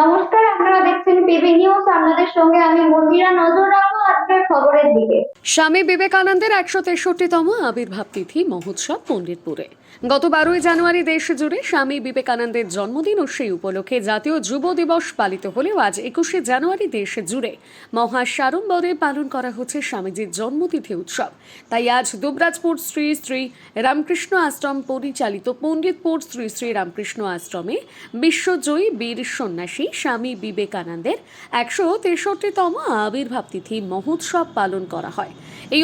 নমস্কার, আপনারা দেখছেন পিবি নিউজ। আপনাদের সঙ্গে আমি মন্দিরা। নজর রাখবো আজকের খবরের দিকে। স্বামী বিবেকানন্দের 163তম আবির্ভাব তিথি মহোৎসব পণ্ডিতপুরে। গত 12ই জানুয়ারি দেশ জুড়ে স্বামী বিবেকানন্দের জন্মদিন ও সেই উপলক্ষে জাতীয় যুব দিবস পালিত হলেও আজ 21শে জানুয়ারি দেশ জুড়ে মহা সাড়ম্বরে পালন করা হচ্ছে স্বামীজির জন্মতিথি উৎসব। তাই আজ দুবরাজপুর শ্রী শ্রী রামকৃষ্ণ আশ্রম পরিচালিত পণ্ডিতপুর শ্রী শ্রী রামকৃষ্ণ আশ্রমে বিশ্বজয়ী বীর সন্ন্যাসী স্বামী বিবেকানন্দের 163তম আবির্ভাব তিথি মহোৎসব পালন করা হয়।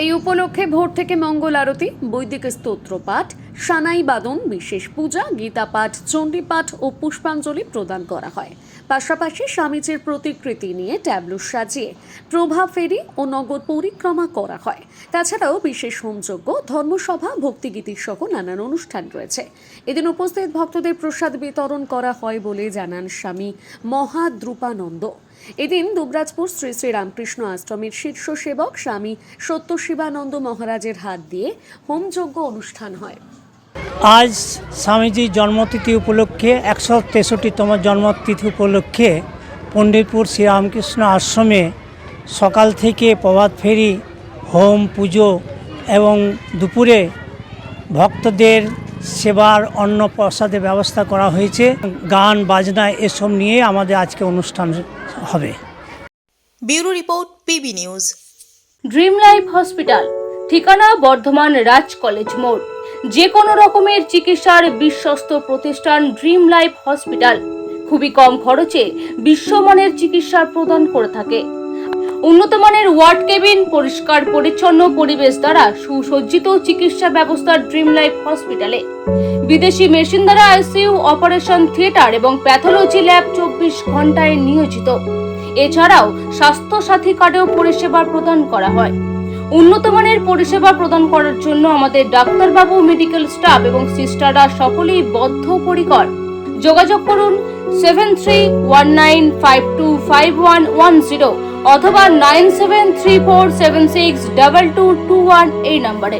এই উপলক্ষে ভোর থেকে মঙ্গল আরতি, বৈদিক স্তোত্র পাঠ, সানাই বাদন, বিশেষ পূজা, গীতা পাঠ, চণ্ডী পাঠ ও পুষ্পাঞ্জলি প্রদান করা হয়। পাশাপাশি স্বামীজির প্রতিকৃতি নিয়ে ট্যাবলো সাজিয়ে প্রভা ফেরি ও নগর পরিক্রমা করা হয়। তাছাড়াও বিশেষ হোমযজ্ঞ, ধর্মসভা, ভক্তিগীতি সহ নানান অনুষ্ঠান রয়েছে। এদিন উপস্থিত ভক্তদের প্রসাদ বিতরণ করা হয় বলে জানান স্বামী মহাদ্রুপানন্দ। এদিন দুবরাজপুর শ্রী শ্রী রামকৃষ্ণ আশ্রমের শীর্ষ সেবক স্বামী সত্যশিবানন্দ মহারাজের হাত দিয়ে হোমযজ্ঞ অনুষ্ঠান হয়। আজ স্বামীজির জন্মতিথি উপলক্ষে 163তম জন্মতিথি উপলক্ষে পণ্ডিতপুর শ্রীরামকৃষ্ণ আশ্রমে সকাল থেকে প্রভাত ফেরি, হোম, পুজো এবং দুপুরে ভক্তদের সেবার অন্ন প্রসাদের ব্যবস্থা করা হয়েছে। গান বাজনা এসব নিয়ে আমাদের আজকে অনুষ্ঠান হবে। Bureau report, PB news. Dream life hospital, ঠিকানা বর্ধমান রাজ কলেজ মোড়। যে কোনো রকমের চিকিৎসার বিশ্বস্ত প্রতিষ্ঠান ড্রিম লাইফ হসপিটাল খুবই কম খরচে বিশ্বমানের চিকিৎসা প্রদান করে থাকে। উন্নত মানের ওয়ার্ড কেবিন, পরিষ্কার পরিচ্ছন্ন পরিবেশ দ্বারা সুসজ্জিত চিকিৎসা ব্যবস্থা ড্রিম লাইফ হসপিটালে। বিদেশি মেশিন দ্বারা আইসিইউ, অপারেশন থিয়েটার এবং প্যাথোলজি ল্যাব 24 ঘন্টায় নিয়োজিত। এছাড়াও স্বাস্থ্য সাথী কার্ডেও পরিষেবা প্রদান করা হয়। উন্নত মানের পরিষেবা প্রদান করার জন্য আমাদের ডাক্তারবাবু, মেডিকেল স্টাফ এবং সিস্টাররা সকলেই বদ্ধপরিকর। যোগাযোগ করুন 7319525110 অথবা 9734762221 এই নম্বরে।